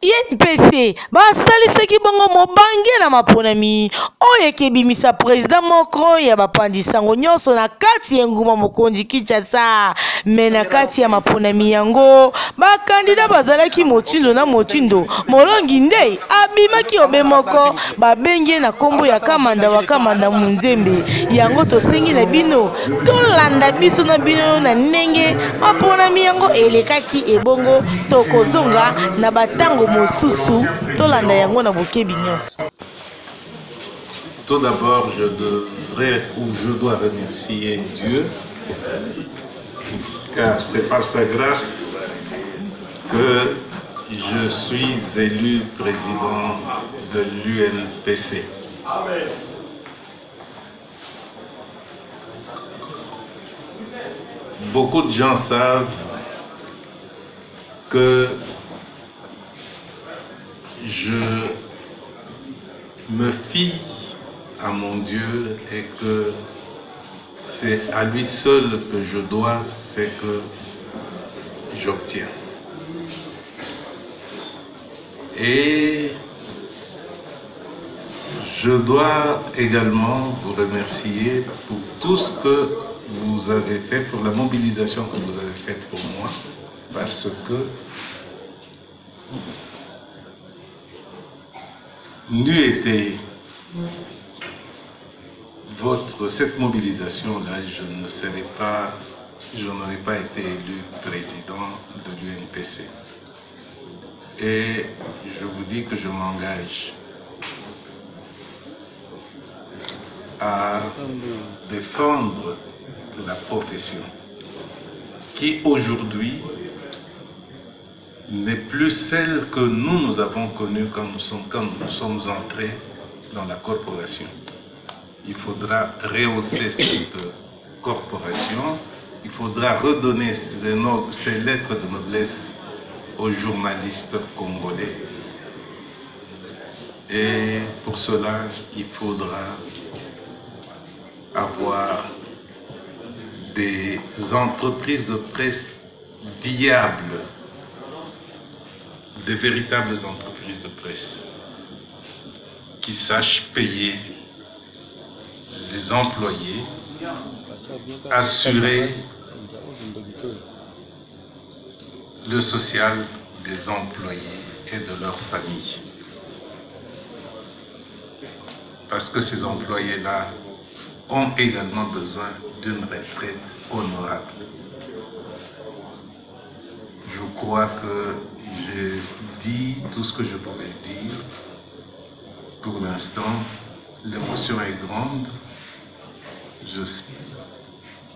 INPC basalisaki bongo mobange na maponami oyo ekebimisa président moko ya bapandisango nyonso na kati ya nguma mokonzi Kinshasa. Me na kati ya maponami yango bakandida bazalaki motindo na motindo, molongi nde abimaki obe moko babengi na kombo ya kamanda wa kamanda munzembe. Yango tosengi na bino tolanda biso na bino na ndenge maponami yango elekaki ebongo tokozonga na batango mosusu tolanda yango na bokebi nyonso. Tout d'abord, je dois remercier Dieu, car c'est par sa grâce que je suis élu président de l'UNPC. Beaucoup de gens savent que je me fie à mon Dieu et que c'est à lui seul que je dois ce que j'obtiens. Et je dois également vous remercier pour tout ce que vous avez fait, pour la mobilisation que vous avez faite pour moi, parce que n'eût été cette mobilisation-là, je n'aurais pas été élu président de l'UNPC. Et je vous dis que je m'engage à défendre la profession qui aujourd'hui n'est plus celle que nous avons connue quand nous sommes entrés dans la corporation. Il faudra rehausser cette corporation, il faudra redonner ces lettres de noblesse aux journalistes congolais. Et pour cela, il faudra avoir des entreprises de presse viables, des véritables entreprises de presse qui sachent payer les employés, assurer le social des employés et de leurs familles. Parce que ces employés-là ont également besoin d'une retraite honorable. Je crois que j'ai dit tout ce que je pouvais dire. Pour l'instant, l'émotion est grande. Je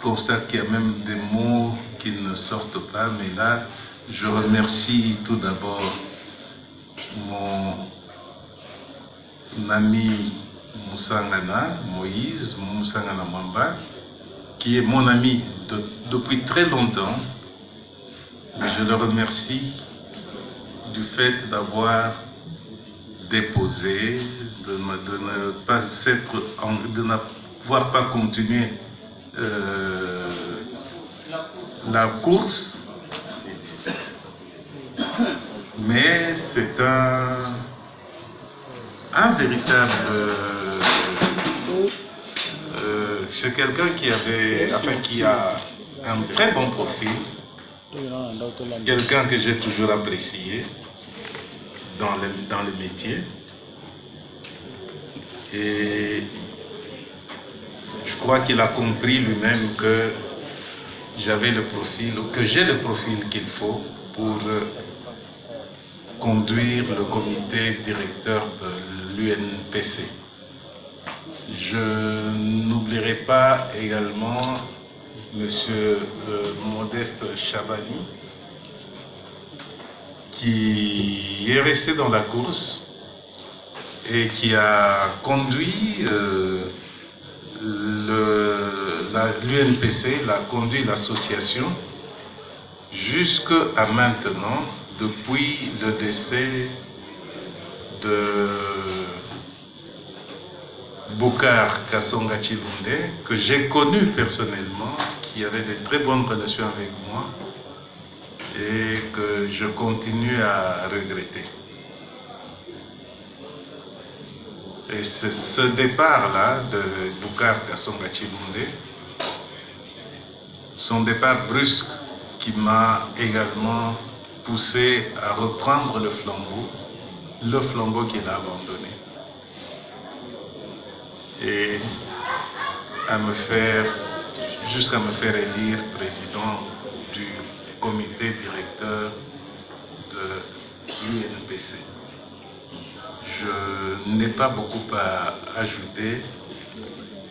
constate qu'il y a même des mots qui ne sortent pas, mais là, je remercie tout d'abord mon ami Moussangana, Moïse Moussangana Mamba, qui est mon ami depuis très longtemps. Je le remercie du fait d'avoir déposé, de n'avoir pas continué la course, mais c'est un véritable... c'est quelqu'un qui a un très bon profil, quelqu'un que j'ai toujours apprécié dans le métier. Et je crois qu'il a compris lui-même que j'avais le profil, que j'ai le profil qu'il faut pour conduire le comité directeur de l'UNPC. Je n'oublierai pas également M. Modeste Chabani, qui est resté dans la course et qui a conduit l'UNPC, l'a conduit l'association jusqu'à maintenant, depuis le décès de Bokar Kassonga Chilunde, que j'ai connu personnellement, qui avait de très bonnes relations avec moi et que je continue à regretter. Et c'est ce départ-là de Boucar Kassonga Chilunde, son départ brusque qui m'a également poussé à reprendre le flambeau qu'il a abandonné. Et jusqu'à me faire élire président du comité directeur de l'UNPC. Je n'ai pas beaucoup à ajouter.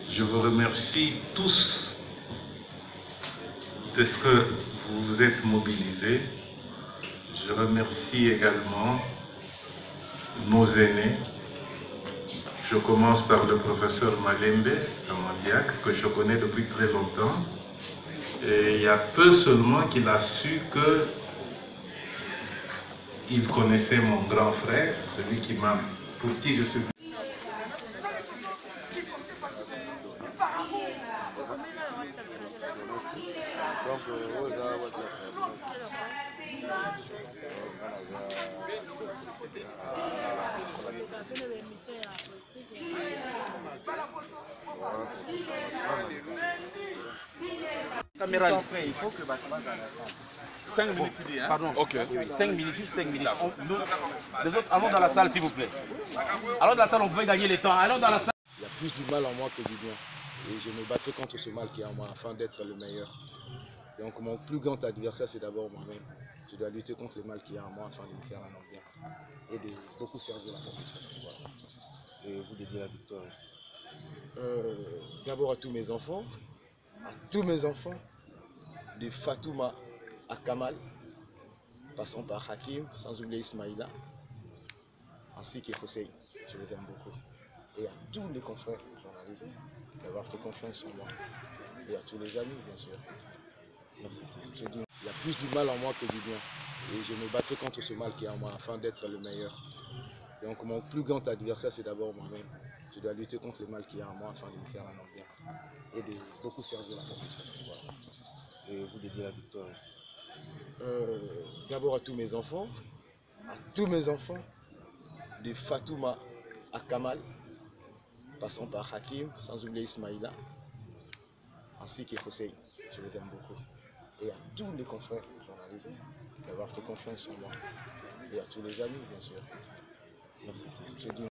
Je vous remercie tous de ce que vous vous êtes mobilisés. Je remercie également nos aînés. Je commence par le professeur Malembe Amandiak, que je connais depuis très longtemps. Et il y a peu seulement qu'il a su qu'il connaissait mon grand frère, celui pour qui je suis. Il faut que 5 minutes, hein? Pardon. Ok. Oui, 5 minutes, juste 5 minutes. Les autres, allons dans la salle, s'il vous plaît. Allons dans la salle, on peut gagner le temps. Allons dans la salle. Il y a plus du mal en moi que du bien. Et je me battrai contre ce mal qui est en moi afin d'être le meilleur. Donc mon plus grand adversaire, c'est d'abord moi-même. Je dois lutter contre le mal qui est en moi afin de me faire un homme bien. Et de beaucoup servir la profession. Voilà. Et vous dédiez la victoire. D'abord à tous mes enfants, de Fatouma à Kamal, passant par Hakim, sans oublier Ismaïla, ainsi que Hossein. Je les aime beaucoup. Et à tous les confrères journalistes d'avoir fait confiance en moi. Et à tous les amis, bien sûr. Merci. Je dis, il y a plus du mal en moi que du bien. Et je me battrai contre ce mal qui est en moi afin d'être le meilleur. Donc mon plus grand adversaire, c'est d'abord moi-même. Je dois lutter contre le mal qui est en moi afin de me faire un homme bien. Et de beaucoup servir la profession. Voilà. Et vous dédiez la victoire. D'abord à tous mes enfants, de Fatouma à Kamal, passant par Hakim, sans oublier Ismaïla, ainsi que Hossein. Je les aime beaucoup. Et à tous les confrères journalistes d'avoir fait confiance en moi. Et à tous les amis, bien sûr. Merci. Je dis